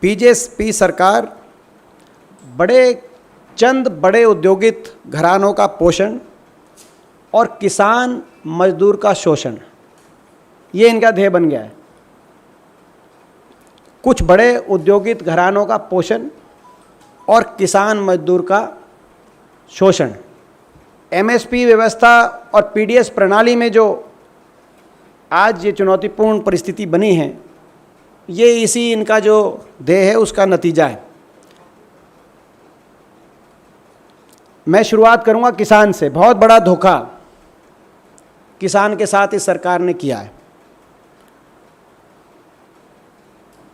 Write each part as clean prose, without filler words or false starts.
BJP सरकार चंद बड़े औद्योगिक घरानों का पोषण और किसान मजदूर का शोषण, ये इनका ध्येय बन गया है। कुछ बड़े औद्योगिक घरानों का पोषण और किसान मजदूर का शोषण। एमएसपी व्यवस्था और पीडीएस प्रणाली में जो आज ये चुनौतीपूर्ण परिस्थिति बनी है, ये इसी इनका जो ध्येय है उसका नतीजा है। मैं शुरुआत करूंगा किसान से। बहुत बड़ा धोखा किसान के साथ इस सरकार ने किया है।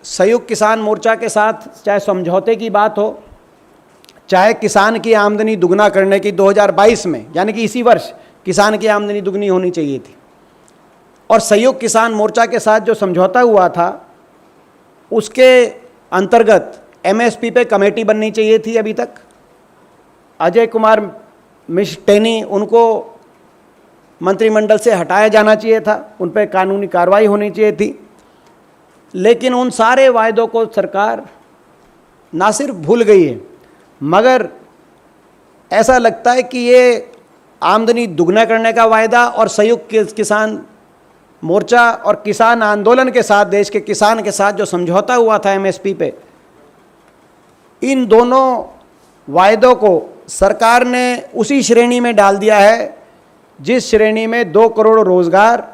संयुक्त किसान मोर्चा के साथ चाहे समझौते की बात हो, चाहे किसान की आमदनी दुगना करने की 2022 में, यानी कि इसी वर्ष किसान की आमदनी दुगनी होनी चाहिए थी, और संयुक्त किसान मोर्चा के साथ जो समझौता हुआ था उसके अंतर्गत एमएसपी पे कमेटी बननी चाहिए थी। अभी तक अजय कुमार मिश्र टेनी, उनको मंत्रिमंडल से हटाया जाना चाहिए था, उन पर कानूनी कार्रवाई होनी चाहिए थी। लेकिन उन सारे वायदों को सरकार ना सिर्फ भूल गई है, मगर ऐसा लगता है कि ये आमदनी दुगना करने का वायदा और संयुक्त किसान मोर्चा और किसान आंदोलन के साथ, देश के किसान के साथ जो समझौता हुआ था एमएसपी पे, इन दोनों वायदों को सरकार ने उसी श्रेणी में डाल दिया है जिस श्रेणी में 2 करोड़ रोजगार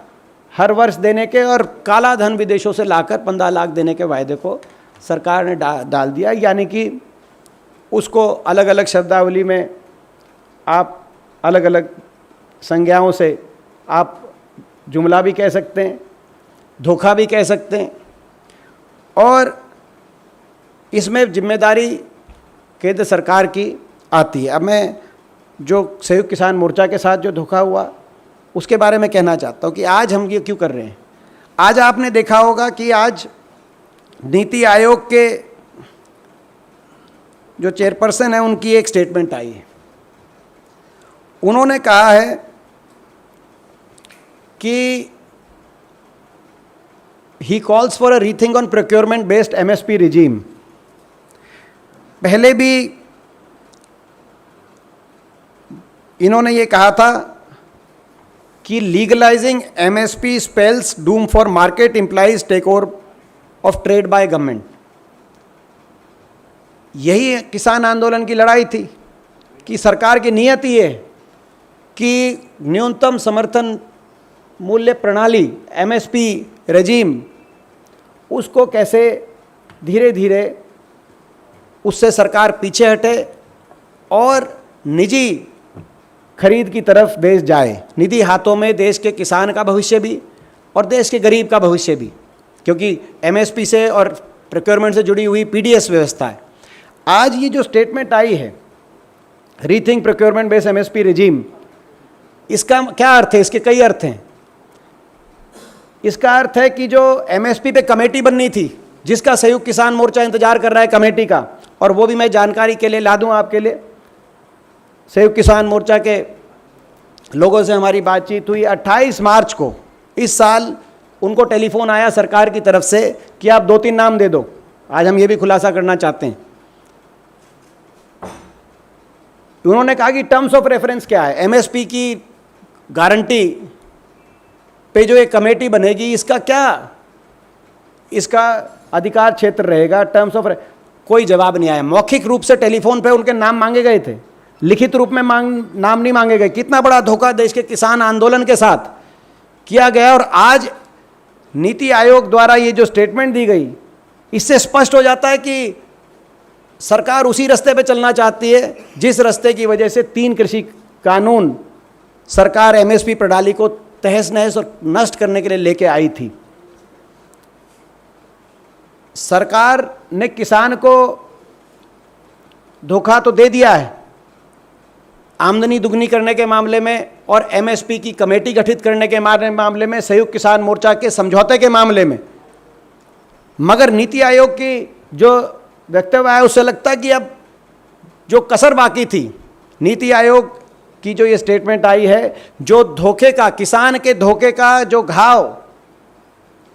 हर वर्ष देने के और काला धन विदेशों से लाकर 15 लाख देने के वायदे को सरकार ने डाल दिया। यानी कि उसको अलग अलग शब्दावली में आप अलग अलग संज्ञाओं से आप जुमला भी कह सकते हैं, धोखा भी कह सकते हैं, और इसमें जिम्मेदारी केंद्र सरकार की आती है। अब मैं जो संयुक्त किसान मोर्चा के साथ जो धोखा हुआ उसके बारे में कहना चाहता हूँ कि आज हम ये क्यों कर रहे हैं। आज आपने देखा होगा कि आज नीति आयोग के जो चेयरपर्सन है उनकी एक स्टेटमेंट आई है। उन्होंने कहा है कि he calls for a rethink on procurement based MSP regime. पहले भी इन्होंने ये कहा था कि legalising MSP spells doom for market implies take over of trade by government. यही किसान आंदोलन की लड़ाई थी कि सरकार की नीयत ये है कि न्यूनतम समर्थन मूल्य प्रणाली एमएसपी रेजीम, उसको कैसे धीरे धीरे उससे सरकार पीछे हटे और निजी खरीद की तरफ देश जाए। निजी हाथों में देश के किसान का भविष्य भी और देश के गरीब का भविष्य भी, क्योंकि एमएसपी से और प्रोक्योरमेंट से जुड़ी हुई पीडीएस व्यवस्था है। आज ये जो स्टेटमेंट आई है rethink procurement based MSP regime, इसका क्या अर्थ है? इसके कई अर्थ हैं। इसका अर्थ है कि जो एमएसपी पे कमेटी बननी थी, जिसका संयुक्त किसान मोर्चा इंतजार कर रहा है कमेटी का, और वो भी मैं जानकारी के लिए ला दूं आपके लिए। संयुक्त किसान मोर्चा के लोगों से हमारी बातचीत हुई 28 मार्च को इस साल। उनको टेलीफोन आया सरकार की तरफ से कि आप 2-3 नाम दे दो। आज हम ये भी खुलासा करना चाहते हैं। उन्होंने कहा कि टर्म्स ऑफ रेफरेंस क्या है, एमएसपी की गारंटी पे जो एक कमेटी बनेगी, इसका क्या इसका अधिकार क्षेत्र रहेगा, टर्म्स ऑफ। कोई जवाब नहीं आया। मौखिक रूप से टेलीफोन पे उनके नाम मांगे गए थे, लिखित रूप में नाम नहीं मांगे गए। कितना बड़ा धोखा देश के किसान आंदोलन के साथ किया गया। और आज नीति आयोग द्वारा ये जो स्टेटमेंट दी गई, इससे स्पष्ट हो जाता है कि सरकार उसी रास्ते पे चलना चाहती है जिस रास्ते की वजह से 3 कृषि कानून सरकार एमएसपी प्रणाली को तहस नहस और नष्ट करने के लिए लेके आई थी। सरकार ने किसान को धोखा तो दे दिया है आमदनी दुगनी करने के मामले में और एमएसपी की कमेटी गठित करने के मामले में, संयुक्त किसान मोर्चा के समझौते के मामले में, मगर नीति आयोग की जो वक्तव्य है उससे लगता है कि अब जो कसर बाकी थी, नीति आयोग की जो ये स्टेटमेंट आई है, जो धोखे का, किसान के धोखे का जो घाव,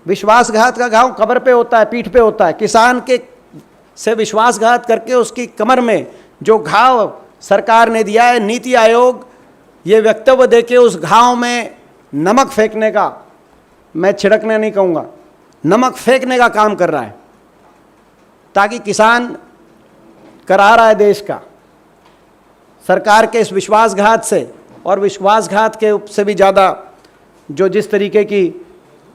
विश्वासघात का घाव कब्र पे होता है, पीठ पे होता है। किसान के से विश्वासघात करके उसकी कमर में जो घाव सरकार ने दिया है, नीति आयोग ये वक्तव्य देके उस घाव में नमक फेंकने का, मैं छिड़कने नहीं कहूँगा, नमक फेंकने का काम कर रहा है, ताकि किसान करा रहा है देश का सरकार के इस विश्वासघात से, और विश्वासघात के से भी ज़्यादा जो जिस तरीके की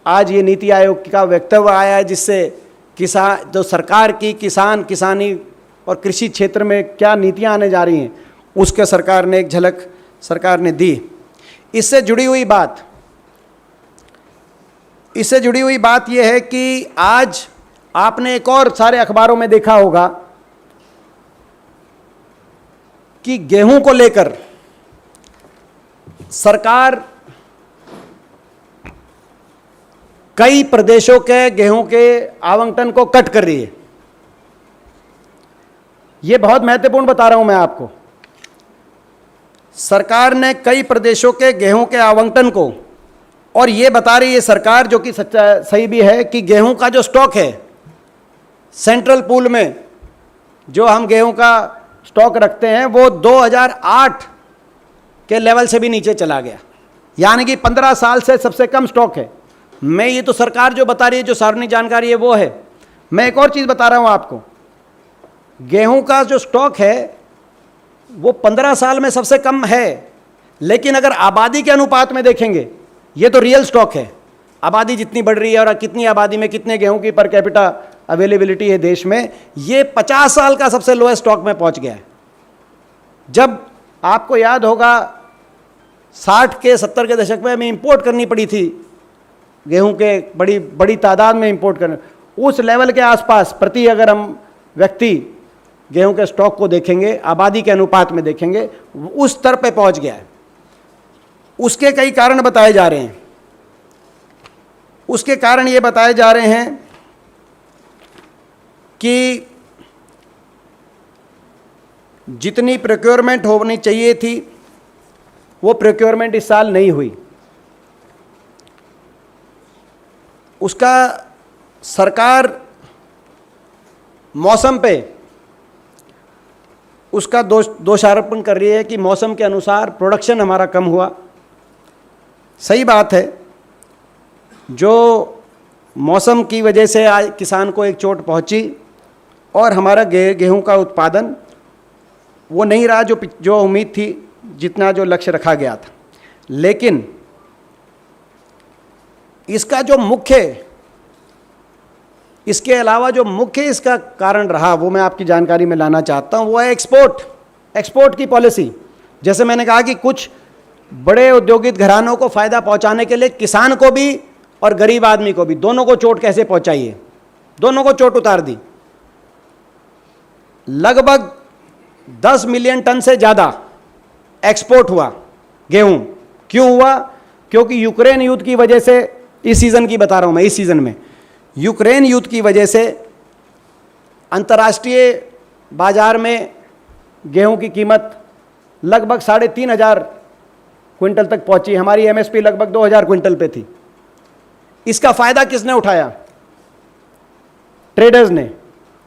आज ये नीति आयोग का वक्तव्य आया है, जिससे किसान, जो सरकार की किसान, किसानी और कृषि क्षेत्र में क्या नीतियां आने जा रही हैं, उसके सरकार ने एक झलक सरकार ने दी। इससे जुड़ी हुई बात यह है कि आज आपने एक और सारे अखबारों में देखा होगा कि गेहूं को लेकर सरकार कई प्रदेशों के गेहूं के आवंटन को कट कर रही है। यह बहुत महत्वपूर्ण बता रहा हूं मैं आपको। सरकार ने कई प्रदेशों के गेहूं के आवंटन को, और यह बता रही है सरकार, जो कि सही भी है, कि गेहूं का जो स्टॉक है सेंट्रल पूल में, जो हम गेहूं का स्टॉक रखते हैं, वो 2008 के लेवल से भी नीचे चला गया, यानी कि 15 साल से सबसे कम स्टॉक है। मैं ये तो सरकार जो बता रही है, जो सार्वजनिक जानकारी है वो है। मैं एक और चीज़ बता रहा हूँ आपको, गेहूं का जो स्टॉक है वो 15 साल में सबसे कम है, लेकिन अगर आबादी के अनुपात में देखेंगे, ये तो रियल स्टॉक है, आबादी जितनी बढ़ रही है और कितनी आबादी में कितने गेहूं की पर कैपिटा अवेलेबिलिटी है देश में, ये 50 साल का सबसे लोएस्ट स्टॉक में पहुंच गया है। जब आपको याद होगा 60 के 70 के दशक में हमें इंपोर्ट करनी पड़ी थी गेहूं के, बड़ी तादाद में इंपोर्ट करने, उस लेवल के आसपास प्रति अगर हम व्यक्ति गेहूं के स्टॉक को देखेंगे, आबादी के अनुपात में देखेंगे, उस स्तर पे पहुंच गया है। उसके कई कारण बताए जा रहे हैं। उसके कारण ये बताए जा रहे हैं कि जितनी प्रोक्योरमेंट होनी चाहिए थी वो प्रोक्योरमेंट इस साल नहीं हुई। उसका सरकार मौसम पे उसका दोषारोपण कर रही है कि मौसम के अनुसार प्रोडक्शन हमारा कम हुआ। सही बात है, जो मौसम की वजह से आज किसान को एक चोट पहुंची और हमारा गेहूं का उत्पादन वो नहीं रहा जो उम्मीद थी, जितना जो लक्ष्य रखा गया था। लेकिन इसका जो मुख्य, इसके अलावा जो मुख्य इसका कारण रहा, वो मैं आपकी जानकारी में लाना चाहता हूं, वो है एक्सपोर्ट की पॉलिसी। जैसे मैंने कहा कि कुछ बड़े औद्योगिक घरानों को फ़ायदा पहुंचाने के लिए किसान को भी और गरीब आदमी को भी, दोनों को चोट कैसे पहुंचाई है, दोनों को चोट उतार दी। लगभग 10 मिलियन टन से ज़्यादा एक्सपोर्ट हुआ गेहूं। क्यों हुआ? क्योंकि यूक्रेन युद्ध की वजह से, इस सीज़न की बता रहा हूं मैं, इस सीज़न में यूक्रेन युद्ध की वजह से अंतर्राष्ट्रीय बाजार में गेहूं की कीमत लगभग 3,500 क्विंटल तक पहुंची। हमारी एमएसपी लगभग 2,000 क्विंटल पे थी। इसका फायदा किसने उठाया? ट्रेडर्स ने।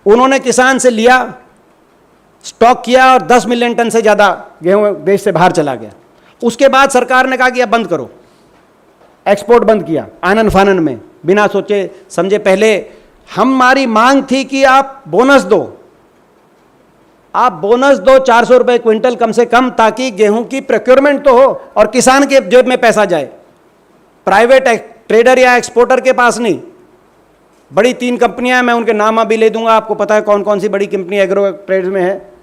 उन्होंने किसान से लिया, स्टॉक किया और 10 मिलियन टन से ज़्यादा गेहूं देश से बाहर चला गया। उसके बाद सरकार ने कहा कि अब बंद करो, एक्सपोर्ट बंद किया आनन फानन में, बिना सोचे समझे। पहले हमारी मांग थी कि आप बोनस दो, आप बोनस दो 400 रुपये क्विंटल कम से कम, ताकि गेहूं की प्रोक्योरमेंट तो हो और किसान के जेब में पैसा जाए। प्राइवेट ट्रेडर या एक्सपोर्टर के पास नहीं। बड़ी 3 कंपनियां हैं, मैं उनके नाम अभी ले दूंगा, आपको पता है कौन कौन सी बड़ी कंपनी एग्रो ट्रेड्स में है।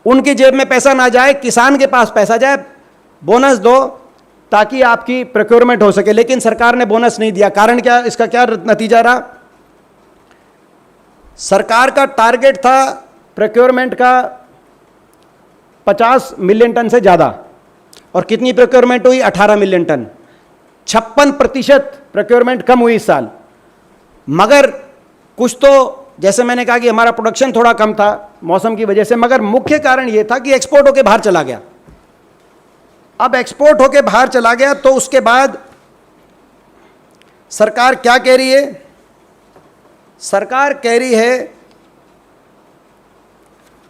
उनकी जेब में पैसा ना जाए, किसान के पास पैसा जाए। बोनस दो ताकि आपकी प्रोक्योरमेंट हो सके। लेकिन सरकार ने बोनस नहीं दिया। कारण क्या? इसका क्या नतीजा रहा? सरकार का टारगेट था प्रोक्योरमेंट का 50 मिलियन टन से ज़्यादा, और कितनी प्रोक्योरमेंट हुई? 18 मिलियन टन। 56% प्रोक्योरमेंट कम हुई इस साल। मगर कुछ तो, जैसे मैंने कहा कि हमारा प्रोडक्शन थोड़ा कम था मौसम की वजह से, मगर मुख्य कारण यह था कि एक्सपोर्ट होके बाहर चला गया। अब एक्सपोर्ट होके बाहर चला गया तो उसके बाद सरकार क्या कह रही है? सरकार कह रही है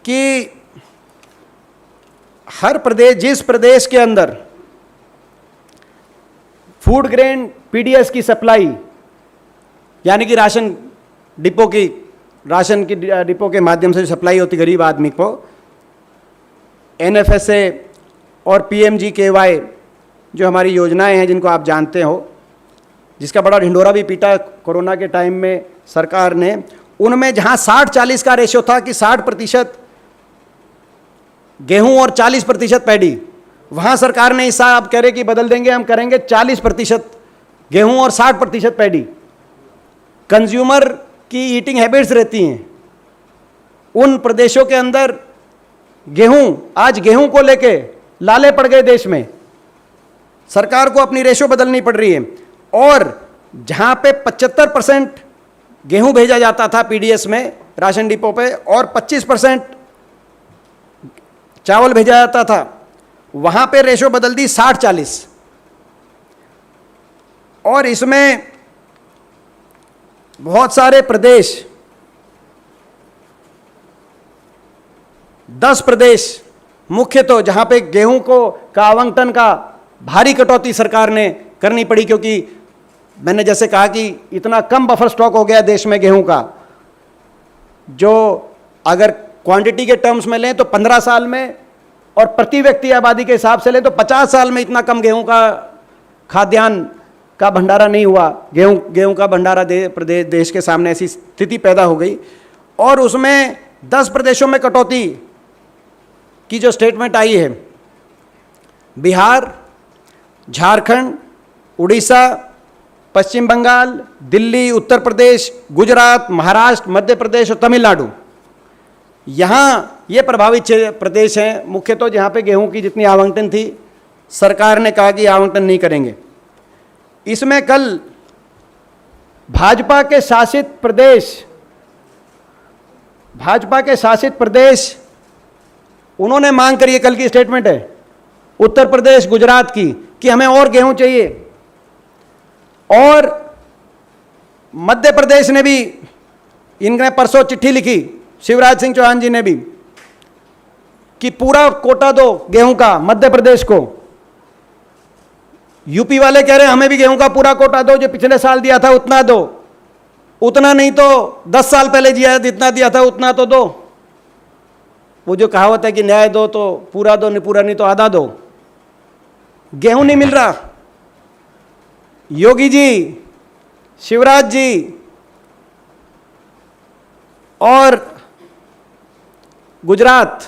कि हर प्रदेश, जिस प्रदेश के अंदर फूड ग्रेन पीडीएस की सप्लाई, यानी कि राशन डिपो के माध्यम से सप्लाई होती गरीब आदमी को, एनएफएसए और पीएमजीकेवाई जो हमारी योजनाएं हैं जिनको आप जानते हो, जिसका बड़ा ढिंढोरा भी पीटा कोरोना के टाइम में सरकार ने, उनमें जहां 60-40 का रेशियो था कि 60% गेहूं और 40% पैडी, वहां सरकार ने इस आप कह रहे कि बदल देंगे, हम करेंगे 40% गेहूं और 60% पैडी। कंज्यूमर की ईटिंग हैबिट्स रहती हैं उन प्रदेशों के अंदर। गेहूं, आज गेहूं को लेके लाले पड़ गए देश में, सरकार को अपनी रेशो बदलनी पड़ रही है। और जहां पे 75% गेहूं भेजा जाता था पीडीएस में राशन डिपो पे और 25% चावल भेजा जाता था, वहां पे रेशो बदल दी 60-40। और इसमें बहुत सारे प्रदेश, 10 प्रदेश मुख्य, तो जहां पे गेहूं का आवंटन का भारी कटौती सरकार ने करनी पड़ी, क्योंकि मैंने जैसे कहा कि इतना कम बफर स्टॉक हो गया देश में गेहूं का, जो अगर क्वांटिटी के टर्म्स में लें तो 15 साल में और प्रति व्यक्ति आबादी के हिसाब से लें तो 50 साल में इतना कम गेहूं का खाद्यान्न का भंडारा नहीं हुआ। गेहूं का भंडारा देश के सामने ऐसी स्थिति पैदा हो गई। और उसमें 10 प्रदेशों में कटौती की जो स्टेटमेंट आई है, बिहार, झारखंड, उड़ीसा, पश्चिम बंगाल, दिल्ली, उत्तर प्रदेश, गुजरात, महाराष्ट्र, मध्य प्रदेश और तमिलनाडु, यहाँ ये प्रभावित प्रदेश हैं मुख्य, तो जहाँ पे गेहूं की जितनी आवंटन थी सरकार ने कहा कि आवंटन नहीं करेंगे। इसमें कल भाजपा के शासित प्रदेश उन्होंने मांग करी है, कल की स्टेटमेंट है उत्तर प्रदेश, गुजरात की, कि हमें और गेहूं चाहिए। और मध्य प्रदेश ने भी, इनने परसों चिट्ठी लिखी, शिवराज सिंह चौहान जी ने भी, कि पूरा कोटा दो गेहूं का मध्य प्रदेश को। यूपी वाले कह रहे हैं हमें भी गेहूं का पूरा कोटा दो, जो पिछले साल दिया था उतना दो, उतना नहीं तो 10 साल पहले जितना दिया था उतना तो दो। वो जो कहावत है कि न्याय दो तो पूरा दो, नहीं पूरा नहीं तो आधा दो। गेहूं नहीं मिल रहा। योगी जी, शिवराज जी और गुजरात,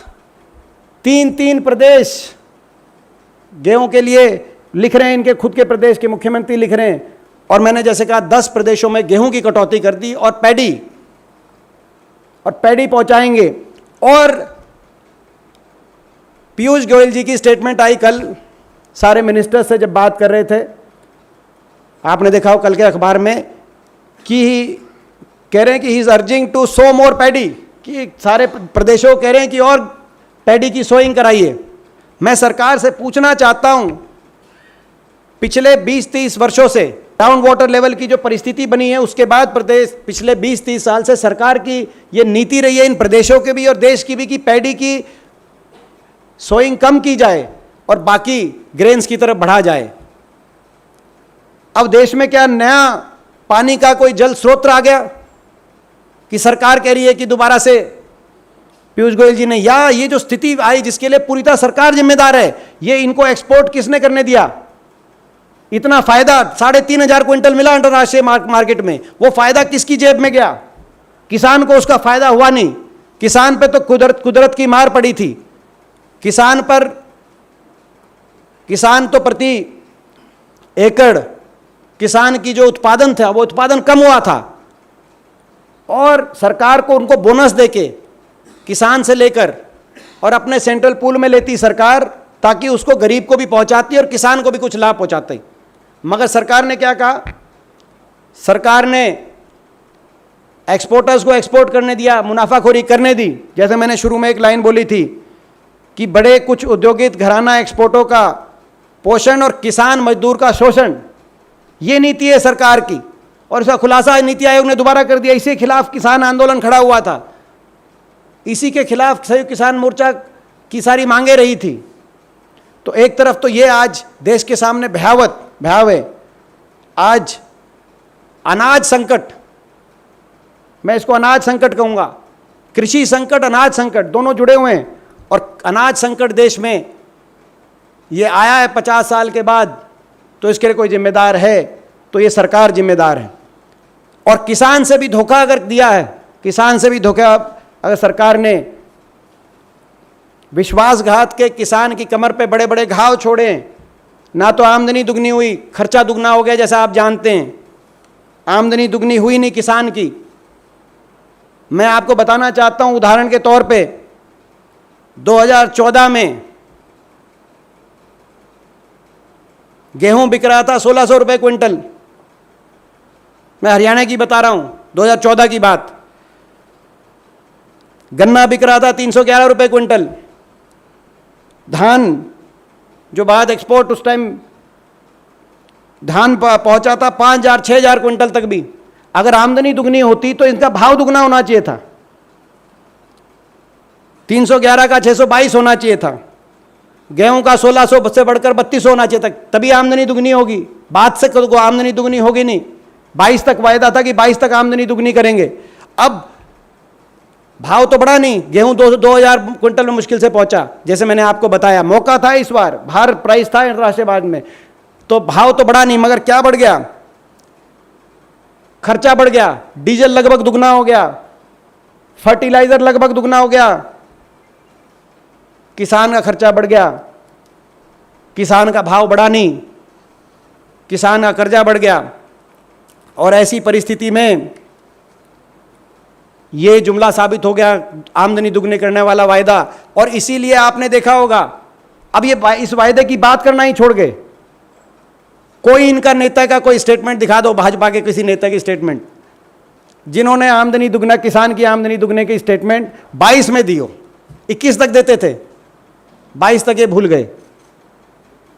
3 प्रदेश गेहूं के लिए लिख रहे हैं, इनके खुद के प्रदेश के मुख्यमंत्री लिख रहे हैं। और मैंने जैसे कहा 10 प्रदेशों में गेहूं की कटौती कर दी और पैडी पहुंचाएंगे। और पीयूष गोयल जी की स्टेटमेंट आई कल, सारे मिनिस्टर्स से जब बात कर रहे थे, आपने देखा हो कल के अखबार में, कि कह रहे हैं कि he is urging to sow more paddy, कि सारे प्रदेशों कह रहे हैं कि और पैडी की सोइंग कराइए। मैं सरकार से पूछना चाहता हूं, पिछले 20-30 वर्षों से ग्राउंड वाटर लेवल की जो परिस्थिति बनी है, उसके बाद प्रदेश पिछले 20-30 साल से सरकार की ये नीति रही है, इन प्रदेशों के भी और देश की भी, कि पैडी की सोइंग कम की जाए और बाकी ग्रेन्स की तरफ बढ़ा जाए। अब देश में क्या नया पानी का कोई जल स्रोत आ गया कि सरकार कह रही है कि दोबारा से, पीयूष गोयल जी ने, या ये जो स्थिति आई जिसके लिए पूरी तरह सरकार जिम्मेदार है, ये इनको एक्सपोर्ट किसने करने दिया? इतना फायदा 3,500 क्विंटल मिला अंतरराष्ट्रीय मार्केट में, वो फायदा किसकी जेब में गया? किसान को उसका फायदा हुआ नहीं। किसान पे तो कुदरत की मार पड़ी थी। किसान तो प्रति एकड़ किसान की जो उत्पादन था वो उत्पादन कम हुआ था, और सरकार को उनको बोनस देके किसान से लेकर और अपने सेंट्रल पूल में लेती सरकार, ताकि उसको गरीब को भी पहुंचाती और किसान को भी कुछ लाभ पहुंचाती। मगर सरकार ने क्या कहा? सरकार ने एक्सपोर्टर्स को एक्सपोर्ट करने दिया, मुनाफाखोरी करने दी। जैसे मैंने शुरू में एक लाइन बोली थी कि बड़े कुछ औद्योगिक घराना एक्सपोर्टों का पोषण और किसान मजदूर का शोषण, ये नीति है सरकार की, और इसका खुलासा नीति आयोग ने दोबारा कर दिया। इसके खिलाफ किसान आंदोलन खड़ा हुआ था। इसी के खिलाफ संयुक्त किसान मोर्चा की सारी मांगे रही थी। तो एक तरफ तो ये आज देश के सामने भयावह आज अनाज संकट, मैं इसको अनाज संकट कहूँगा, कृषि संकट, अनाज संकट दोनों जुड़े हुए हैं। और अनाज संकट देश में ये आया है 50 साल के बाद, तो इसके लिए कोई जिम्मेदार है तो ये सरकार जिम्मेदार है। और किसान से भी धोखा अगर दिया है, किसान से भी धोखा अगर सरकार ने विश्वासघात के किसान की कमर पे बड़े बड़े घाव छोड़े, ना तो आमदनी दुगनी हुई, खर्चा दुगना हो गया। जैसा आप जानते हैं, आमदनी दुगनी हुई नहीं किसान की। मैं आपको बताना चाहता हूं उदाहरण के तौर पे, 2014 में गेहूं बिक रहा था 1600 रुपए क्विंटल। मैं हरियाणा की बता रहा हूं, 2014 की बात। गन्ना बिक रहा था 311 रुपए क्विंटल। धान जो बाद एक्सपोर्ट, उस टाइम धान पहुंचा था 5000 6000 क्विंटल तक भी। अगर आमदनी दुगनी होती तो इनका भाव दुगना होना चाहिए था, 311 का 622 होना चाहिए था। गेहूं का 1600 से बढ़कर 3200 होना चाहिए था, तभी आमदनी दुगनी होगी। बात से को आमदनी दुगनी होगी नहीं। 22 तक वायदा था कि 22 तक आमदनी दुगनी करेंगे। अब भाव तो बढ़ा नहीं, गेहूं 2000 क्विंटल में मुश्किल से पहुंचा। जैसे मैंने आपको बताया, मौका था इस बार, बाहर प्राइस था अंतर्राष्ट्रीय बाजार में, तो भाव तो बढ़ा नहीं, मगर क्या बढ़ गया? खर्चा बढ़ गया। डीजल लगभग दुगना हो गया, फर्टिलाइजर लगभग दुगना हो गया, किसान का खर्चा बढ़ गया, किसान का भाव बढ़ा नहीं, किसान का कर्जा बढ़ गया। और ऐसी परिस्थिति में ये जुमला साबित हो गया आमदनी दुगने करने वाला वायदा। और इसीलिए आपने देखा होगा, अब ये इस वायदे की बात करना ही छोड़ गए। कोई इनका नेता का कोई स्टेटमेंट दिखा दो, भाजपा के किसी नेता की स्टेटमेंट जिन्होंने आमदनी दुगना, किसान की आमदनी दुगने की स्टेटमेंट 22 में दी हो। 21 तक देते थे, 22 तक ये भूल गए।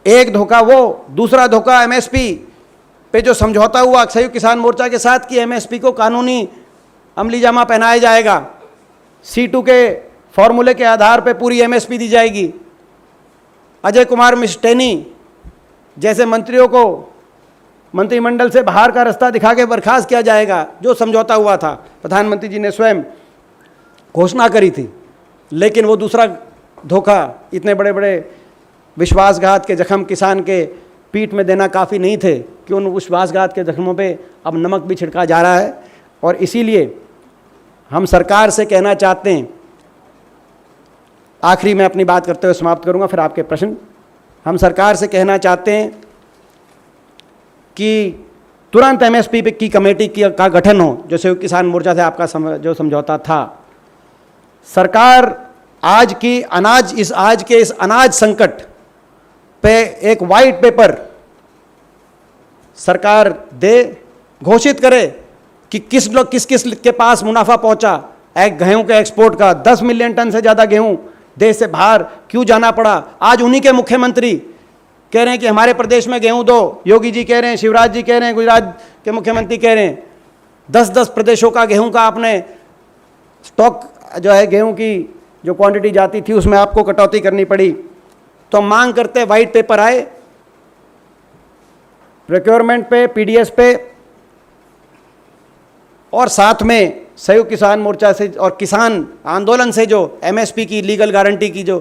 एक धोखा वो, दूसरा धोखा एमएसपी पे जो समझौता हुआ संयुक्त किसान मोर्चा के साथ कि एमएसपी को कानूनी अमली जामा पहनाया जाएगा, C2 के फॉर्मूले के आधार पर पूरी एमएसपी दी जाएगी। अजय कुमार मिस्टेनी जैसे मंत्रियों को मंत्रिमंडल से बाहर का रास्ता दिखा के बर्खास्त किया जाएगा, जो समझौता हुआ था। प्रधानमंत्री जी ने स्वयं घोषणा करी थी। लेकिन वो दूसरा धोखा, इतने बड़े बड़े विश्वासघात के जख्म किसान के पीठ में देना काफ़ी नहीं थे कि उन विश्वासघात के जख्मों पे अब नमक भी छिड़का जा रहा है। और इसीलिए हम सरकार से कहना चाहते हैं, आखिरी में अपनी बात करते हुए समाप्त करूंगा, फिर आपके प्रश्न। हम सरकार से कहना चाहते हैं कि तुरंत एमएसपी की कमेटी का गठन हो, जो संयुक्त किसान मोर्चा से आपका जो समझौता था। सरकार आज के इस अनाज संकट पे एक वाइट पेपर सरकार दे, घोषित करे कि किस के पास मुनाफा पहुंचा। एक गेहूं के एक्सपोर्ट का 10 मिलियन टन से ज़्यादा गेहूं देश से बाहर क्यों जाना पड़ा। आज उन्हीं के मुख्यमंत्री कह रहे हैं कि हमारे प्रदेश में गेहूं दो। योगी जी कह रहे हैं, शिवराज जी कह रहे हैं, गुजरात के मुख्यमंत्री कह रहे हैं। 10-10 प्रदेशों का गेहूं का आपने स्टॉक जो है, गेहूं की जो क्वांटिटी जाती थी उसमें आपको कटौती करनी पड़ी। तो हम मांग करते वाइट पेपर आए प्रोक्योरमेंट पे, पीडीएस पे, और साथ में संयुक्त किसान मोर्चा से और किसान आंदोलन से जो एमएसपी की लीगल गारंटी की जो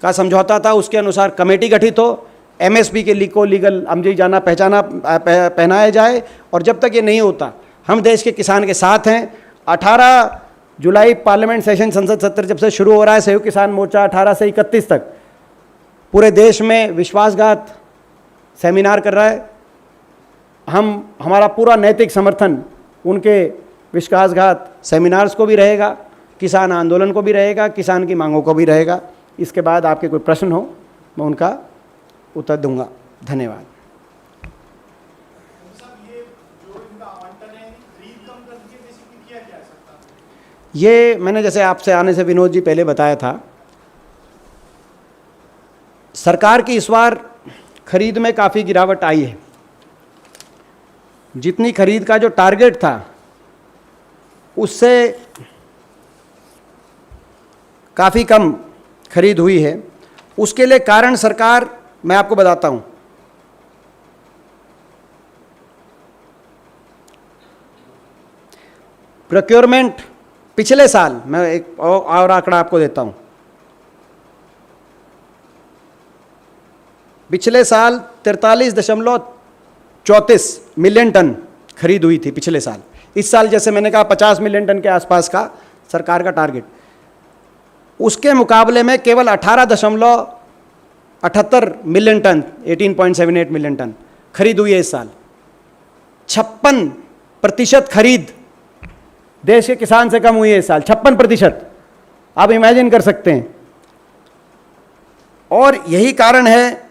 का समझौता था, उसके अनुसार कमेटी गठित हो, एमएसपी के को लीगल अमली जाना पहनाया जाए। और जब तक ये नहीं होता, हम देश के किसान के साथ हैं। 18 जुलाई पार्लियामेंट सेशन, संसद सत्र जब से शुरू हो रहा है, संयुक्त किसान मोर्चा 18 से 31 तक पूरे देश में विश्वासघात सेमिनार कर रहा है। हमारा पूरा नैतिक समर्थन उनके विश्वासघात सेमिनार्स को भी रहेगा, किसान आंदोलन को भी रहेगा, किसान की मांगों को भी रहेगा। इसके बाद आपके कोई प्रश्न हो, मैं उनका उत्तर दूंगा। धन्यवाद। ये मैंने जैसे आपसे आने से विनोद जी पहले बताया था, सरकार की इस बार खरीद में काफ़ी गिरावट आई है। जितनी खरीद का जो टारगेट था उससे काफ़ी कम खरीद हुई है। उसके लिए कारण सरकार मैं आपको बताता हूँ। प्रोक्योरमेंट पिछले साल, मैं एक और आंकड़ा आपको देता हूँ, पिछले साल 43.34 मिलियन टन खरीद हुई थी पिछले साल। इस साल जैसे मैंने कहा 50 मिलियन टन के आसपास का सरकार का टारगेट, उसके मुकाबले में केवल 18.78 मिलियन टन, 18.78 मिलियन टन खरीद हुई है इस साल। 56% खरीद देश के किसान से कम हुई है इस साल, 56%। आप इमेजिन कर सकते हैं। और यही कारण है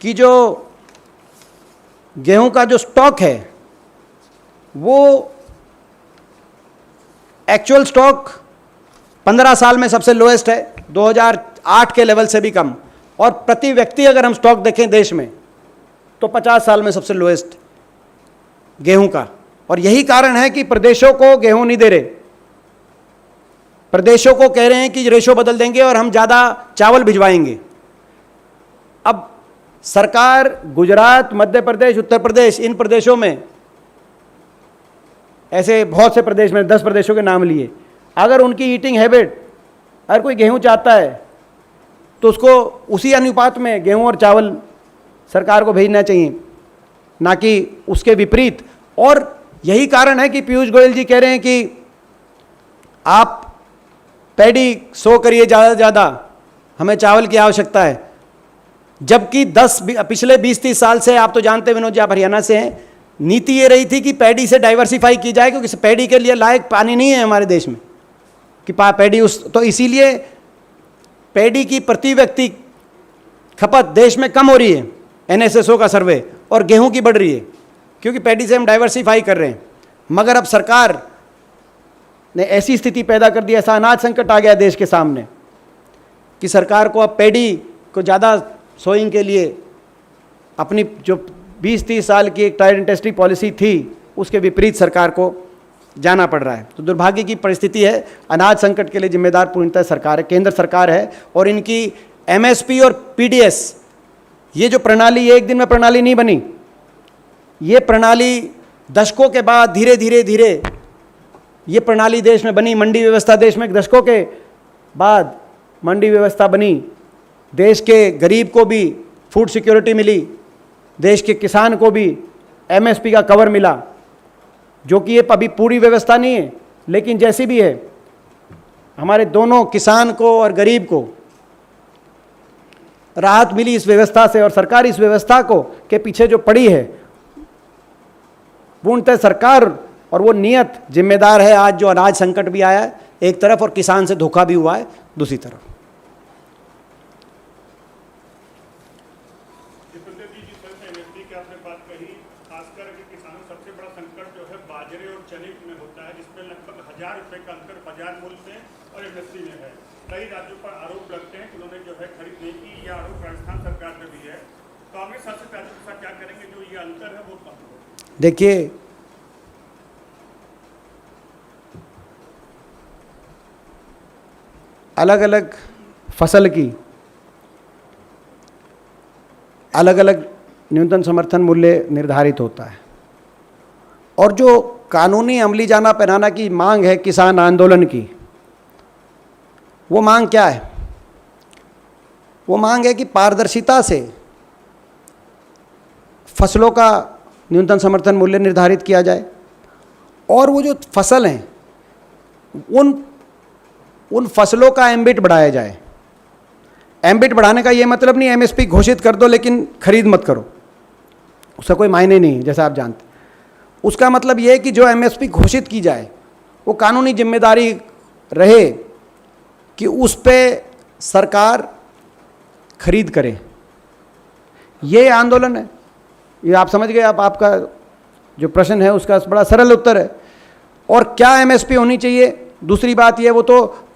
कि जो गेहूं का जो स्टॉक है वो एक्चुअल स्टॉक 15 साल में सबसे लोएस्ट है, 2008 के लेवल से भी कम। और प्रति व्यक्ति अगर हम स्टॉक देखें देश में तो 50 साल में सबसे लोएस्ट गेहूं का। और यही कारण है कि प्रदेशों को गेहूं नहीं दे रहे, प्रदेशों को कह रहे हैं कि रेशो बदल देंगे और हम ज़्यादा चावल भिजवाएंगे। अब सरकार गुजरात, मध्य प्रदेश, उत्तर प्रदेश, इन प्रदेशों में, ऐसे बहुत से प्रदेश में 10 प्रदेशों के नाम लिए, अगर उनकी ईटिंग हैबिट, अगर कोई गेहूं चाहता है तो उसको उसी अनुपात में गेहूं और चावल सरकार को भेजना चाहिए, ना कि उसके विपरीत। और यही कारण है कि पीयूष गोयल जी कह रहे हैं कि आप पैडी सो करिए ज़्यादा से ज़्यादा, हमें चावल की आवश्यकता है। जबकि पिछले 20-30 साल से, आप तो जानते हैं विनोद जी, आप हरियाणा से हैं, नीति ये रही थी कि पैडी से डाइवर्सिफाई की जाए, क्योंकि पैडी के लिए लायक पानी नहीं है हमारे देश में कि पैडी तो इसीलिए पैडी की प्रति व्यक्ति खपत देश में कम हो रही है, NSSO का सर्वे, और गेहूं की बढ़ रही है, क्योंकि पैडी से हम डाइवर्सिफाई कर रहे हैं। मगर अब सरकार ने ऐसी स्थिति पैदा कर दी, ऐसा अनाज संकट आ गया देश के सामने कि सरकार को अब पैडी को ज़्यादा सोइंग के लिए अपनी जो 20-30 साल की एक ट्राइड एंड टेस्टेड पॉलिसी थी उसके विपरीत सरकार को जाना पड़ रहा है। तो दुर्भाग्य की परिस्थिति है। अनाज संकट के लिए जिम्मेदार पूर्णतः सरकार है, केंद्र सरकार है। और इनकी MSP और PDS, ये जो प्रणाली, ये एक दिन में प्रणाली नहीं बनी, ये प्रणाली दशकों के बाद धीरे धीरे ये प्रणाली देश में बनी। मंडी व्यवस्था देश में दशकों के बाद मंडी व्यवस्था बनी, देश के गरीब को भी फूड सिक्योरिटी मिली, देश के किसान को भी MSP का कवर मिला, जो कि ये अभी पूरी व्यवस्था नहीं है, लेकिन जैसी भी है, हमारे दोनों किसान को और गरीब को राहत मिली इस व्यवस्था से। और सरकार इस व्यवस्था को के पीछे जो पड़ी है, पूर्णतः सरकार और वो नियत जिम्मेदार है। आज जो अनाज संकट भी आया है एक तरफ, और किसान से धोखा भी हुआ है दूसरी तरफ। कई राज्यों पर आरोप लगते हैं कि उन्होंने जो है खरीद नहीं की, या आरोप राजस्थान सरकार पे भी है। कांग्रेस शासित राज्यों के साथ क्या करेंगे, जो ये अंतर है वो कम हो? देखिए, अलग अलग फसल की अलग अलग न्यूनतम समर्थन मूल्य निर्धारित होता है। और जो कानूनी अमली जाना पहनाना की मांग है किसान आंदोलन की, वो मांग क्या है? वो मांग है कि पारदर्शिता से फसलों का न्यूनतम समर्थन मूल्य निर्धारित किया जाए, और वो जो फसल हैं उन फसलों का एम्बिट बढ़ाया जाए। एम्बिट बढ़ाने का ये मतलब नहीं MSP घोषित कर दो लेकिन खरीद मत करो, उसका कोई मायने नहीं है, जैसा आप जानते। उसका मतलब ये है कि जो MSP घोषित की जाए वो कानूनी जिम्मेदारी रहे कि उस पे सरकार खरीद करे। ये आंदोलन है, ये आप समझ गए। आपका जो प्रश्न है उसका बड़ा सरल उत्तर है। और क्या MSP होनी चाहिए, दूसरी बात ये, वो तो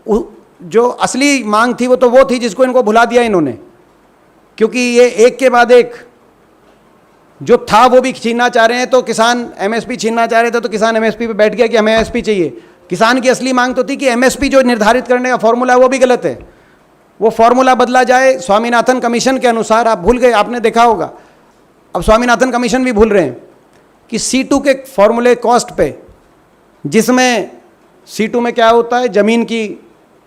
जो असली मांग थी वो तो वो थी जिसको इनको भुला दिया इन्होंने, क्योंकि ये एक के बाद एक जो था वो भी छीनना चाह रहे हैं। तो किसान MSP छीनना चाह रहे थे, तो किसान MSP पे बैठ गया कि हमें MSP चाहिए। किसान की असली मांग तो थी कि एमएसपी जो निर्धारित करने का फॉर्मूला है वो भी गलत है, वो फॉर्मूला बदला जाए स्वामीनाथन कमीशन के अनुसार। आप भूल गए, आपने देखा होगा, अब स्वामीनाथन कमीशन भी भूल रहे हैं कि C2 के फॉर्मूले कॉस्ट पे, जिसमें C2 में क्या होता है, ज़मीन की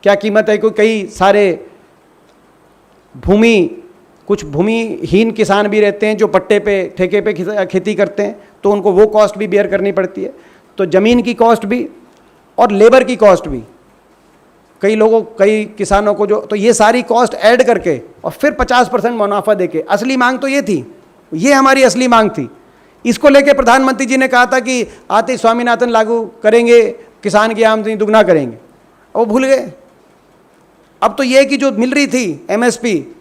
क्या कीमत है, कोई कई सारे कुछ भूमिहीन किसान भी रहते हैं जो पट्टे पे ठेके पे खेती करते हैं, तो उनको वो कॉस्ट भी बेयर करनी पड़ती है। तो ज़मीन की कॉस्ट भी और लेबर की कॉस्ट भी, कई किसानों को जो, तो ये सारी कॉस्ट ऐड करके और फिर 50% मुनाफा देके, असली मांग तो ये थी, ये हमारी असली मांग थी। इसको लेके प्रधानमंत्री जी ने कहा था कि आते ही स्वामीनाथन लागू करेंगे, किसान की आमदनी दुगना करेंगे, वो भूल गए। अब तो ये कि जो मिल रही थी एमएसपी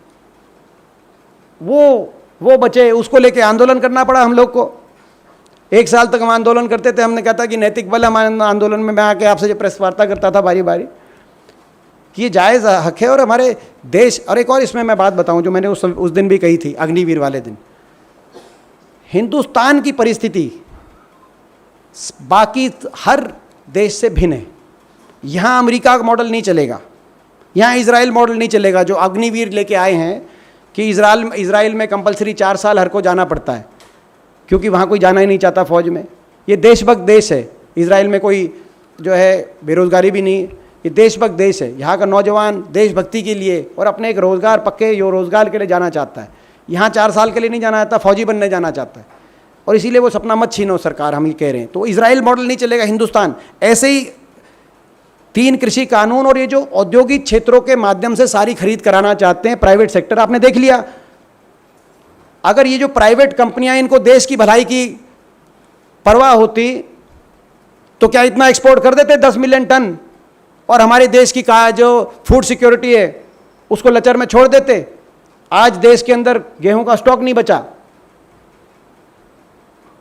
वो बचे, उसको लेके आंदोलन करना पड़ा हम लोग को। 1 साल तक हम आंदोलन करते थे। हमने कहा था कि नैतिक बल हमारे आंदोलन में, मैं आके आपसे जो प्रेस वार्ता करता था बारी बारी, कि ये जायज़ हक है और हमारे देश। और एक और इसमें मैं बात बताऊं जो मैंने उस दिन भी कही थी, अग्निवीर वाले दिन, हिंदुस्तान की परिस्थिति बाकी हर देश से भिन्न है। यहाँ अमेरिका का मॉडल नहीं चलेगा, यहाँ इजराइल मॉडल नहीं चलेगा जो अग्निवीर लेके आए हैं कि इजराइल में कंपलसरी 4 साल हर को जाना पड़ता है, क्योंकि वहाँ कोई जाना ही नहीं चाहता फौज में। ये देशभक्त देश है, इजराइल में कोई जो है बेरोजगारी भी नहीं, ये देशभक्त देश है। यहाँ का नौजवान देशभक्ति के लिए और अपने एक रोज़गार, पक्के रोज़गार के लिए जाना चाहता है। यहाँ 4 साल के लिए नहीं जाना चाहता, फौजी बनने जाना चाहता है। और इसीलिए वो सपना मत छीनो सरकार, हम ये कह रहे हैं। तो इजराइल मॉडल नहीं चलेगा हिंदुस्तान। ऐसे ही 3 कृषि कानून और ये जो औद्योगिक क्षेत्रों के माध्यम से सारी खरीद कराना चाहते हैं प्राइवेट सेक्टर, आपने देख लिया। अगर ये जो प्राइवेट कंपनियां, इनको देश की भलाई की परवाह होती तो क्या इतना एक्सपोर्ट कर देते 10 मिलियन टन, और हमारे देश की जो फूड सिक्योरिटी है उसको लचर में छोड़ देते। आज देश के अंदर गेहूं का स्टॉक नहीं बचा।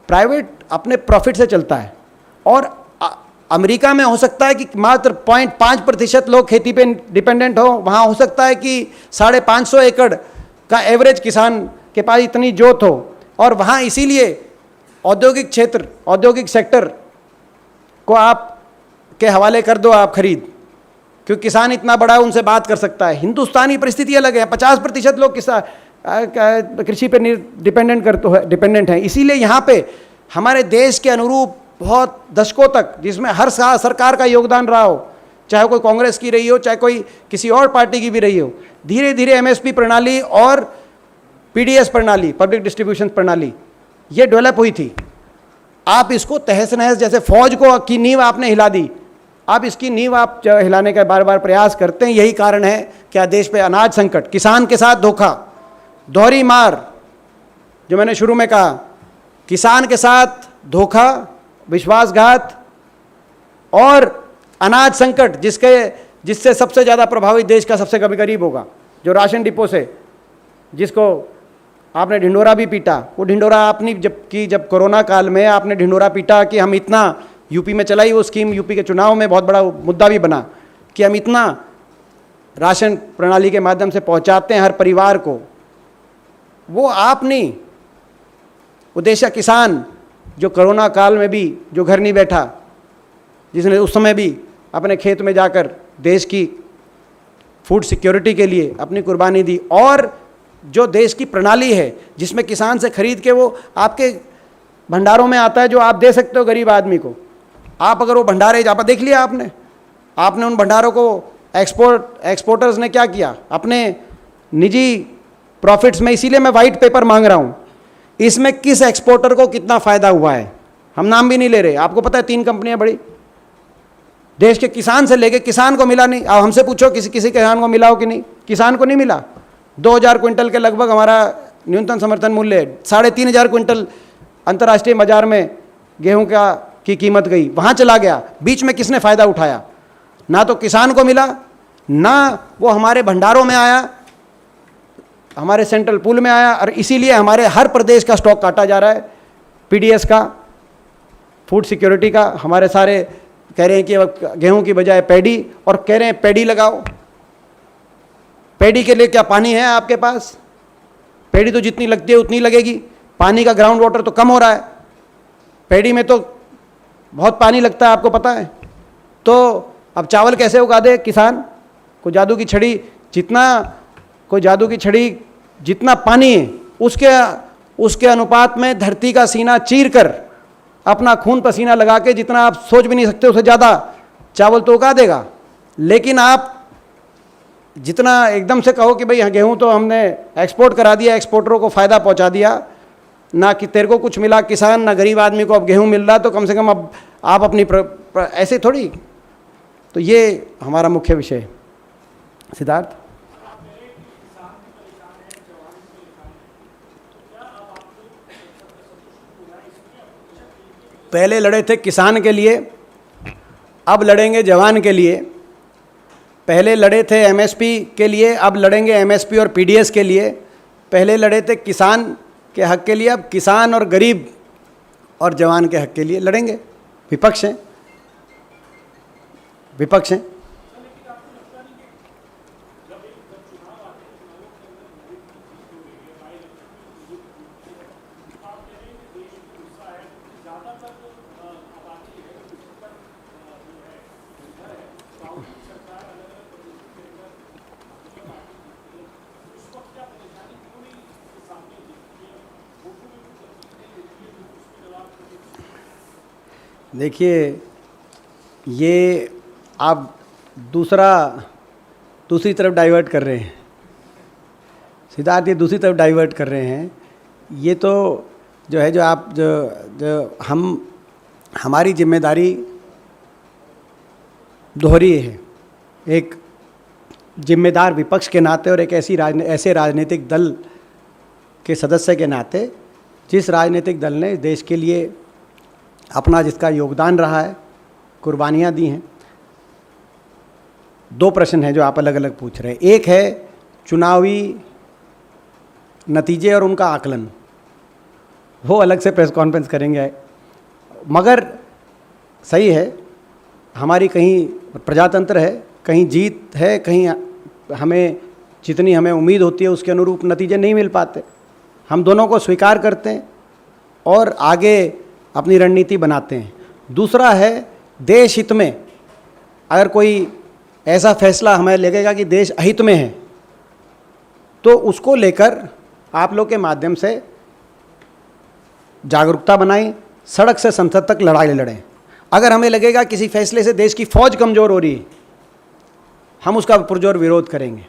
प्राइवेट अपने प्रॉफिट से चलता है। और अमेरिका में हो सकता है कि मात्र 0.5% लोग खेती पे डिपेंडेंट हो, वहाँ हो सकता है कि 550 एकड़ का एवरेज किसान के पास इतनी जोत हो, और वहाँ इसीलिए औद्योगिक क्षेत्र, औद्योगिक सेक्टर को आप के हवाले कर दो आप खरीद, क्योंकि किसान इतना बड़ा है, उनसे बात कर सकता है। हिंदुस्तानी परिस्थिति अलग है, 50% लोग कृषि पे डिपेंडेंट हैं। इसीलिए यहाँ पे हमारे देश के अनुरूप बहुत दशकों तक, जिसमें हर सरकार का योगदान रहा हो, चाहे कोई कांग्रेस की रही हो, चाहे कोई किसी और पार्टी की भी रही हो, धीरे धीरे एमएसपी प्रणाली और पीडीएस प्रणाली, पब्लिक डिस्ट्रीब्यूशन प्रणाली, ये डेवलप हुई थी। आप इसको तहस नहस, जैसे फौज को की नींव आपने हिला दी, आप इसकी नींव आप हिलाने का बार बार प्रयास करते हैं। यही कारण है क्या देश पे अनाज संकट, किसान के साथ धोखा, दोहरी मार, जो मैंने शुरू में कहा, किसान के साथ धोखा, विश्वासघात और अनाज संकट, जिससे सबसे ज़्यादा प्रभावित देश का सबसे गरीब होगा, जो राशन डिपो से, जिसको आपने ढिंढोरा भी पीटा। वो ढिंढोरा आपने जब कोरोना काल में आपने ढिंढोरा पीटा कि हम इतना, यूपी में चलाई वो स्कीम, यूपी के चुनाव में बहुत बड़ा मुद्दा भी बना कि हम इतना राशन प्रणाली के माध्यम से पहुंचाते हैं हर परिवार को। वो आप नहीं, वो देश का किसान जो कोरोना काल में भी जो घर नहीं बैठा, जिसने उस समय भी अपने खेत में जाकर देश की फूड सिक्योरिटी के लिए अपनी कुर्बानी दी, और जो देश की प्रणाली है जिसमें किसान से खरीद के वो आपके भंडारों में आता है, जो आप दे सकते हो गरीब आदमी को। आप अगर वो भंडारे जहाँ पर देख लिया आपने उन भंडारों को एक्सपोर्टर्स ने क्या किया, अपने निजी प्रॉफिट्स में। इसीलिए मैं वाइट पेपर मांग रहा हूँ, इसमें किस एक्सपोर्टर को कितना फ़ायदा हुआ है। हम नाम भी नहीं ले रहे, आपको पता है 3 कंपनियां बड़ी, देश के किसान से लेके, किसान को मिला नहीं। अब हमसे पूछो किसी किसान को मिला हो कि नहीं, किसान को नहीं मिला। 2000 क्विंटल के लगभग हमारा न्यूनतम समर्थन मूल्य है, 3500 क्विंटल अंतर्राष्ट्रीय बाजार में गेहूं की कीमत गई, वहाँ चला गया। बीच में किसने फ़ायदा उठाया? ना तो किसान को मिला, ना वो हमारे भंडारों में आया, हमारे सेंट्रल पूल में आया। और इसीलिए हमारे हर प्रदेश का स्टॉक काटा जा रहा है, पीडीएस का, फूड सिक्योरिटी का। हमारे सारे कह रहे हैं कि गेहूं की बजाय पैडी, और कह रहे हैं पैडी लगाओ। पैडी के लिए क्या पानी है आपके पास? पैडी तो जितनी लगती है उतनी लगेगी, पानी का ग्राउंड वाटर तो कम हो रहा है। पैडी में तो बहुत पानी लगता है, आपको पता है। तो अब चावल कैसे उगा दे किसान? कोई जादू की छड़ी, जितना पानी है उसके अनुपात में धरती का सीना चीर कर अपना खून पसीना लगा के जितना आप सोच भी नहीं सकते उससे ज़्यादा चावल तो उगा देगा। लेकिन आप जितना एकदम से कहो कि भाई गेहूं तो हमने एक्सपोर्ट करा दिया, एक्सपोर्टरों को फ़ायदा पहुंचा दिया, ना कि तेरे को कुछ मिला किसान, ना गरीब आदमी को अब गेहूं मिल रहा, तो कम से कम अब आप अपनी ऐसे थोड़ी। तो ये हमारा मुख्य विषय है। सिद्धार्थ, पहले लड़े थे किसान के लिए, अब लड़ेंगे जवान के लिए। पहले लड़े थे एमएसपी के लिए, अब लड़ेंगे एमएसपी और पीडीएस के लिए। पहले लड़े थे किसान के हक के लिए, अब किसान और गरीब और जवान के हक के लिए लड़ेंगे। विपक्ष हैं। देखिए, ये आप दूसरी तरफ डाइवर्ट कर रहे हैं सिद्धार्थ, ये दूसरी तरफ डाइवर्ट कर रहे हैं। ये तो जो है, जो हमारी जिम्मेदारी दोहरी है। एक जिम्मेदार विपक्ष के नाते और एक ऐसे राजनीतिक दल के सदस्य के नाते, जिस राजनीतिक दल ने देश के लिए अपना जिसका योगदान रहा है, कुर्बानियाँ दी हैं। दो प्रश्न हैं जो आप अलग अलग पूछ रहे हैं। एक है चुनावी नतीजे और उनका आकलन, वो अलग से प्रेस कॉन्फ्रेंस करेंगे। मगर सही है, हमारी कहीं प्रजातंत्र है, कहीं जीत है, कहीं जितनी हमें उम्मीद होती है उसके अनुरूप नतीजे नहीं मिल पाते। हम दोनों को स्वीकार करते हैं और आगे अपनी रणनीति बनाते हैं। दूसरा है देश हित में अगर कोई ऐसा फैसला हमें लगेगा कि देश अहित में है, तो उसको लेकर आप लोग के माध्यम से जागरूकता बनाएं, सड़क से संसद तक लड़ाई लड़ें। अगर हमें लगेगा किसी फैसले से देश की फौज कमज़ोर हो रही है, हम उसका पुरजोर विरोध करेंगे।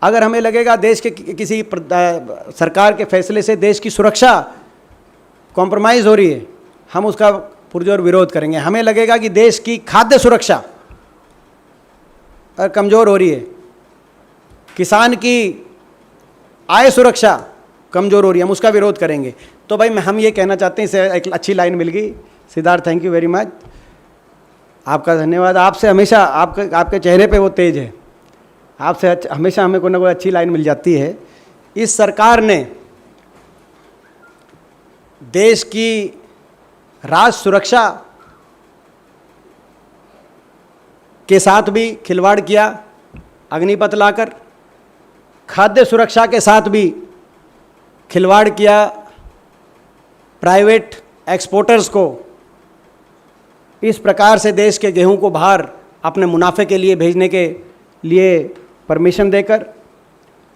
अगर हमें लगेगा देश के किसी सरकार के फैसले से देश की सुरक्षा कॉम्प्रोमाइज़ हो रही है, हम उसका पुरजोर विरोध करेंगे। हमें लगेगा कि देश की खाद्य सुरक्षा कमज़ोर हो रही है, किसान की आय सुरक्षा कमज़ोर हो रही है, हम उसका विरोध करेंगे। तो भाई हम ये कहना चाहते हैं, इसे एक अच्छी लाइन मिल गई। Siddharth, thank you very much, आपका धन्यवाद। आपसे हमेशा आपके चेहरे पे वो तेज है, आपसे हमेशा हमें कोई ना कोई अच्छी लाइन मिल जाती है। इस सरकार ने देश की राष्ट्र सुरक्षा के साथ भी खिलवाड़ किया, अग्निपथ लाकर, खाद्य सुरक्षा के साथ भी खिलवाड़ किया, प्राइवेट एक्सपोर्टर्स को इस प्रकार से देश के गेहूं को बाहर अपने मुनाफे के लिए भेजने के लिए परमिशन देकर,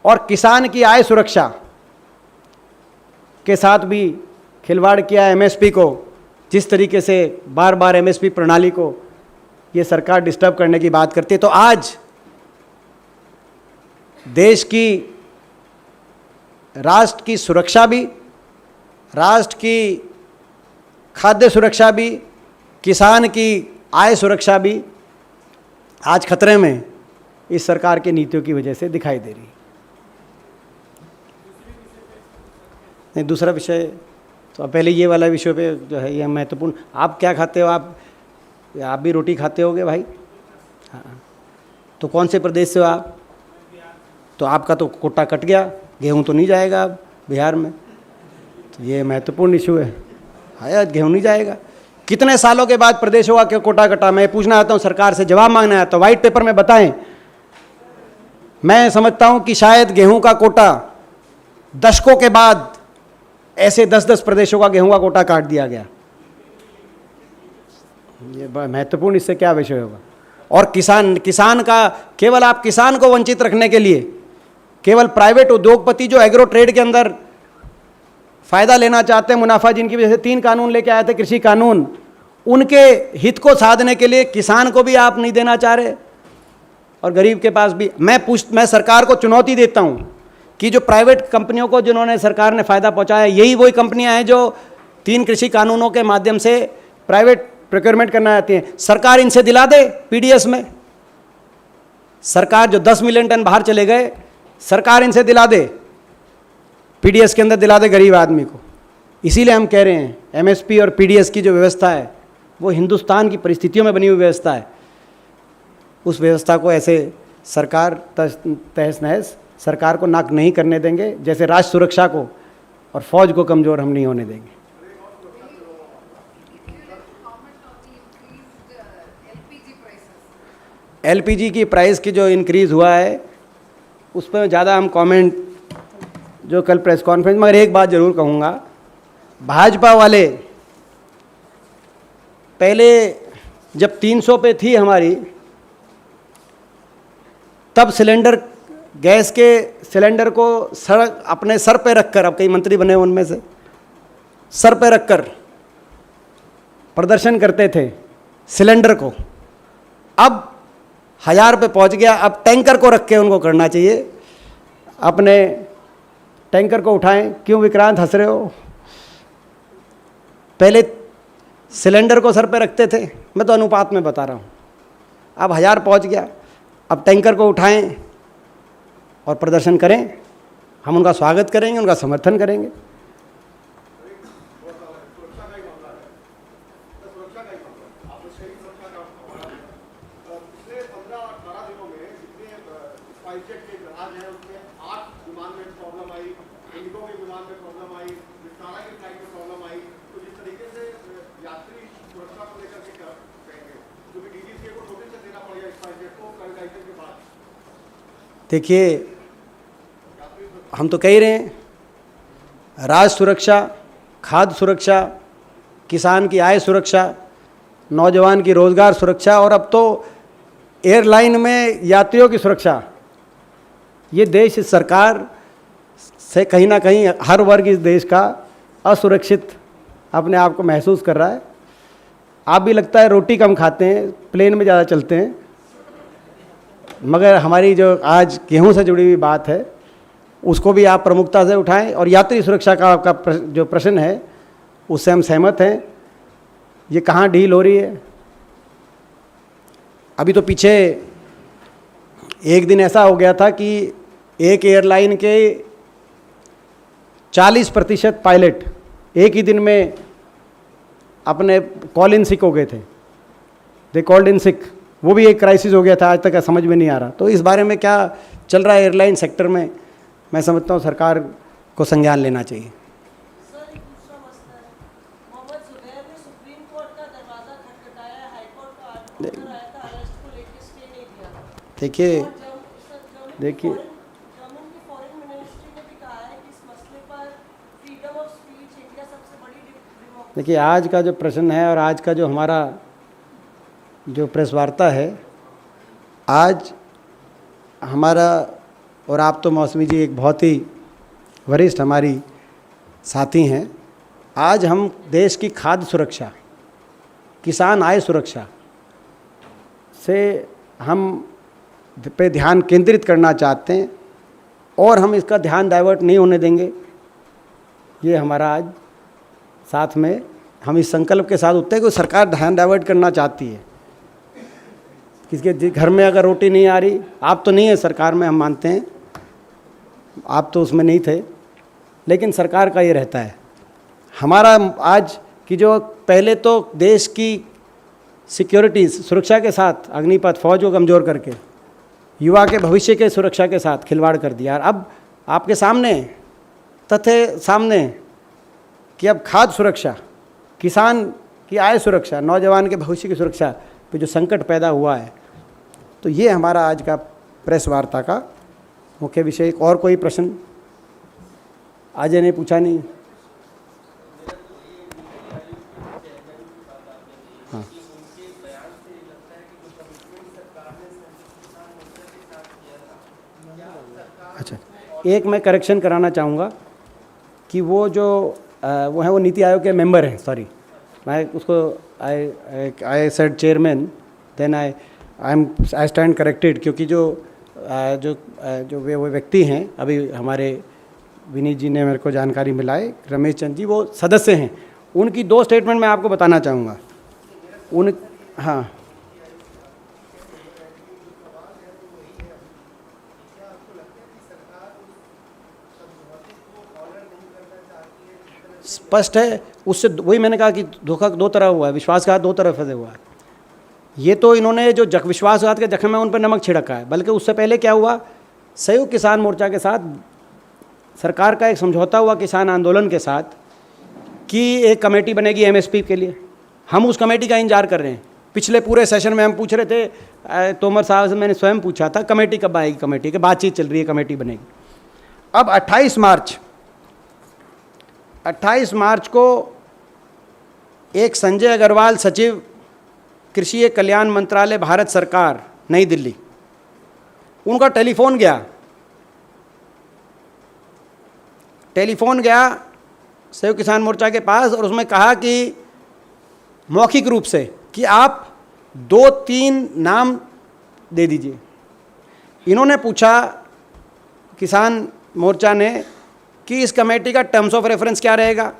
और किसान की आय सुरक्षा के साथ भी खिलवाड़ किया। एमएसपी को जिस तरीके से बार बार एमएसपी प्रणाली को ये सरकार डिस्टर्ब करने की बात करती है, तो आज देश की राष्ट्र की सुरक्षा भी, राष्ट्र की खाद्य सुरक्षा भी, किसान की आय सुरक्षा भी आज खतरे में इस सरकार की नीतियों की वजह से दिखाई दे रही है। नहीं, दूसरा विषय तो पहले ये वाला विषय पे जो है ये महत्वपूर्ण। आप क्या खाते हो? आप भी रोटी खाते होगे भाई? हाँ, तो कौन से प्रदेश से हो आप? तो आपका तो कोटा कट गया, गेहूं तो नहीं जाएगा अब बिहार में, तो ये महत्वपूर्ण इशू है। हाँ, गेहूं नहीं जाएगा। कितने सालों के बाद प्रदेशों का कोटा कटा? मैं पूछना आता हूँ सरकार से, जवाब मांगना आता हूँ, व्हाइट पेपर में बताएं। मैं समझता हूँ कि शायद गेहूं का कोटा दशकों के बाद ऐसे 10-10 प्रदेशों का गेहूं का कोटा काट दिया गया। ये महत्वपूर्ण, इससे क्या विषय होगा? और किसान का केवल आप किसान को वंचित रखने के लिए केवल प्राइवेट उद्योगपति जो एग्रो ट्रेड के अंदर फायदा लेना चाहते हैं, मुनाफा जिनकी वजह से 3 कानून लेके आए थे कृषि कानून, उनके हित को साधने के लिए किसान को भी आप नहीं देना चाह रहे और गरीब के पास भी। मैं सरकार को चुनौती देता हूं कि जो प्राइवेट कंपनियों को जिन्होंने सरकार ने फायदा पहुंचाया, यही वही कंपनियां हैं जो 3 कृषि कानूनों के माध्यम से प्राइवेट प्रोक्योरमेंट करना चाहती हैं। सरकार इनसे दिला दे पीडीएस में, सरकार जो 10 मिलियन टन बाहर चले गए, सरकार इनसे दिला दे पीडीएस के अंदर, दिला दे गरीब आदमी को। इसीलिए हम कह रहे हैं एमएसपी और पीडीएस की जो व्यवस्था है वो हिंदुस्तान की परिस्थितियों में बनी हुई व्यवस्था है। उस व्यवस्था को ऐसे सरकार तहस नहस सरकार को नाक नहीं करने देंगे, जैसे राष्ट्र सुरक्षा को और फौज को कमज़ोर हम नहीं होने देंगे। एलपीजी की प्राइस की जो इंक्रीज़ हुआ है उस पर ज़्यादा हम कमेंट जो कल प्रेस कॉन्फ्रेंस, मगर एक बात ज़रूर कहूँगा, भाजपा वाले पहले जब 300 पे थी हमारी, तब सिलेंडर, गैस के सिलेंडर को अपने सर पे रखकर, अब कई मंत्री बने उनमें से, सर पे रखकर प्रदर्शन करते थे सिलेंडर को। अब 1000 पे पहुंच गया, अब टैंकर को रख के उनको करना चाहिए। अपने टैंकर को उठाएं। क्यों विक्रांत हंस रहे हो? पहले सिलेंडर को सर पे रखते थे, मैं तो अनुपात में बता रहा हूँ। अब 1000 पहुंच गया, अब टैंकर को उठाएं और प्रदर्शन करें। हम उनका स्वागत करेंगे, उनका समर्थन करेंगे। देखिए, हम तो कह ही रहे हैं, राष्ट्र सुरक्षा, खाद्य सुरक्षा, किसान की आय सुरक्षा, नौजवान की रोज़गार सुरक्षा और अब तो एयरलाइन में यात्रियों की सुरक्षा। ये देश, इस सरकार से कहीं ना कहीं हर वर्ग इस देश का असुरक्षित अपने आप को महसूस कर रहा है। आप भी लगता है रोटी कम खाते हैं, प्लेन में ज़्यादा चलते हैं, मगर हमारी जो आज गेहूं से जुड़ी हुई बात है उसको भी आप प्रमुखता से उठाएं। और यात्री सुरक्षा का आपका जो प्रश्न है उससे हम सहमत हैं। ये कहाँ ढील हो रही है? अभी तो पीछे एक दिन ऐसा हो गया था कि एक एयरलाइन के 40% पायलट एक ही दिन में अपने कॉल इन सिक हो गए थे। दे कॉल्ड इन सिक। वो भी एक क्राइसिस हो गया था, आज तक समझ में नहीं आ रहा। तो इस बारे में क्या चल रहा है एयरलाइन सेक्टर में, मैं समझता हूँ सरकार को संज्ञान लेना चाहिए। सर, एक दूसरा मसला है, मोहम्मद जुबैर ने सुप्रीम कोर्ट का दरवाजा खटखटाया, हाई कोर्ट का ऑर्डर आया था, अरेस्ट को लेकर स्टे नहीं दिया। देखिए जर्मन की फॉरेन मिनिस्ट्री ने भी कहा है कि इस मसले पर फ्रीडम ऑफ स्पीच इंडिया सबसे बड़ी डेमोक्रेसी। देखिए, आज का जो प्रश्न है और आज का जो हमारा जो प्रेस वार्ता है, आज हमारा, और आप तो मौसमी जी एक बहुत ही वरिष्ठ हमारी साथी हैं, आज हम देश की खाद्य सुरक्षा, किसान आय सुरक्षा से हम पे ध्यान केंद्रित करना चाहते हैं और हम इसका ध्यान डाइवर्ट नहीं होने देंगे। ये हमारा आज साथ में हम इस संकल्प के साथ उठते हैं कि सरकार ध्यान डाइवर्ट करना चाहती है। किसके घर में अगर रोटी नहीं आ रही, आप तो नहीं है सरकार में, हम मानते हैं आप तो उसमें नहीं थे, लेकिन सरकार का ये रहता है। हमारा आज की जो पहले तो देश की सिक्योरिटी सुरक्षा के साथ अग्निपथ फौज को कमज़ोर करके युवा के भविष्य के सुरक्षा के साथ खिलवाड़ कर दिया। अब आपके सामने तथ्य सामने कि अब खाद्य सुरक्षा, किसान की आय सुरक्षा, नौजवान के भविष्य की सुरक्षा पे जो संकट पैदा हुआ है, तो ये हमारा आज का प्रेस वार्ता का मुख्य विषय। और कोई प्रश्न अजय ने पूछा नहीं? हाँ, अच्छा, एक मैं करेक्शन कराना चाहूँगा कि वो जो वो हैं, वो नीति आयोग के मेंबर हैं, सॉरी, मैं उसको I said chairman, then I stand corrected, क्योंकि जो वो व्यक्ति हैं, अभी हमारे विनीत जी ने मेरे को जानकारी मिलाई, रमेश चंद जी, वो सदस्य हैं, उनकी 2 स्टेटमेंट मैं आपको बताना चाहूँगा। हाँ, स्पष्ट है, उससे वही मैंने कहा कि धोखा 2 तरह हुआ है, विश्वासघात 2 तरफ से हुआ है। ये तो इन्होंने जो विश्वासघात के जख्म है उन पर नमक छिड़का है, बल्कि उससे पहले क्या हुआ, संयुक्त किसान मोर्चा के साथ सरकार का एक समझौता हुआ किसान आंदोलन के साथ कि एक कमेटी बनेगी एमएसपी के लिए। हम उस कमेटी का इंतजार कर रहे हैं। पिछले पूरे सेशन में हम पूछ रहे थे, तोमर साहब से मैंने स्वयं पूछा था, कमेटी कब आएगी, कमेटी की बातचीत चल रही है, कमेटी बनेगी। अब 28 मार्च को एक संजय अग्रवाल, सचिव कृषि कल्याण मंत्रालय, भारत सरकार, नई दिल्ली, उनका टेलीफोन गया संयुक्त किसान मोर्चा के पास, और उसमें कहा कि मौखिक रूप से कि आप 2-3 नाम दे दीजिए। इन्होंने पूछा, किसान मोर्चा ने, कि इस कमेटी का टर्म्स ऑफ रेफरेंस क्या रहेगा,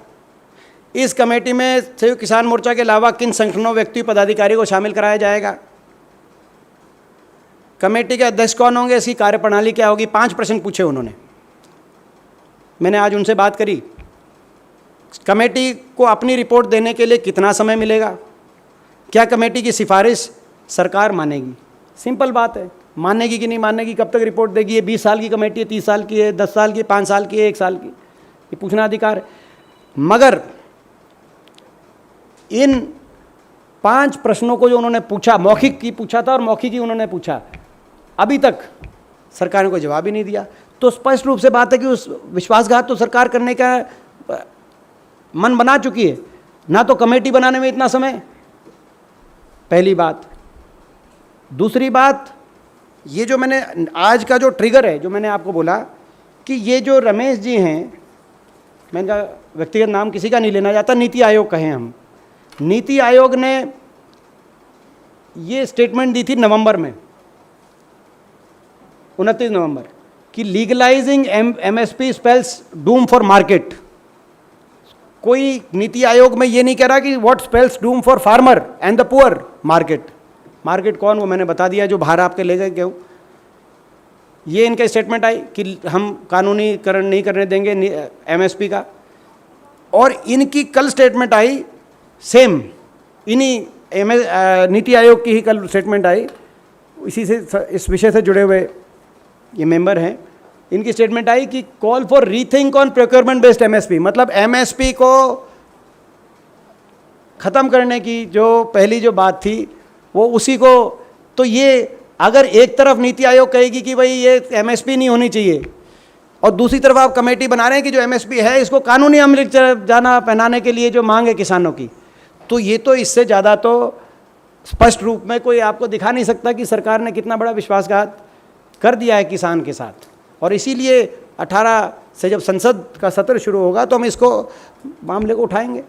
इस कमेटी में संयुक्त किसान मोर्चा के अलावा किन संगठनों, व्यक्ति, पदाधिकारी को शामिल कराया जाएगा, कमेटी के अध्यक्ष कौन होंगे, इसकी कार्यप्रणाली क्या होगी। 5 प्रश्न पूछे उन्होंने। मैंने आज उनसे बात करी, कमेटी को अपनी रिपोर्ट देने के लिए कितना समय मिलेगा, क्या कमेटी की सिफारिश सरकार मानेगी। सिंपल बात है, मानेगी कि नहीं मानेगी, कब तक रिपोर्ट देगी, ये 20 साल की कमेटी है, 30 साल की है, 10 साल की, 5 साल की है, 1 साल की, ये पूछना अधिकार है। मगर इन 5 प्रश्नों को जो उन्होंने पूछा, मौखिक की पूछा था और मौखिक ही उन्होंने पूछा, अभी तक सरकार ने कोई जवाब ही नहीं दिया। तो स्पष्ट रूप से बात है कि उस विश्वासघात तो सरकार करने का मन बना चुकी है, ना तो कमेटी बनाने में इतना समय, पहली बात। दूसरी बात, ये जो मैंने आज का जो ट्रिगर है, जो मैंने आपको बोला कि ये जो रमेश जी हैं, मैंने कहा व्यक्तिगत नाम किसी का नहीं लेना चाहता, नीति आयोग कहें हम, नीति आयोग ने ये स्टेटमेंट दी थी नवंबर में, 29 नवंबर, कि legalising MSP spells doom for market. कोई नीति आयोग में ये नहीं कह रहा कि what spells doom for farmer and the poor market. Market कौन, वो मैंने बता दिया, जो बाहर आपके ले गए क्यों। ये इनका स्टेटमेंट आई कि हम कानूनीकरण नहीं करने देंगे एमएसपी का। और इनकी कल स्टेटमेंट आई सेम, इन्हीं नीति आयोग की ही कल स्टेटमेंट आई, इसी से, इस विषय से जुड़े हुए ये मेंबर हैं। इनकी स्टेटमेंट आई कि call for rethink on procurement based MSP, मतलब एमएसपी को ख़त्म करने की जो पहली जो बात थी वो उसी को। तो ये अगर एक तरफ नीति आयोग कहेगी कि भाई ये एमएसपी नहीं होनी चाहिए, और दूसरी तरफ आप कमेटी बना रहे हैं कि जो एमएसपी है इसको कानूनी अमल जाना पहनाने के लिए जो मांग है किसानों की, तो ये तो इससे ज़्यादा तो स्पष्ट रूप में कोई आपको दिखा नहीं सकता कि सरकार ने कितना बड़ा विश्वासघात कर दिया है किसान के साथ। और इसीलिए 18 से जब संसद का सत्र शुरू होगा तो हम इसको मामले को उठाएंगे।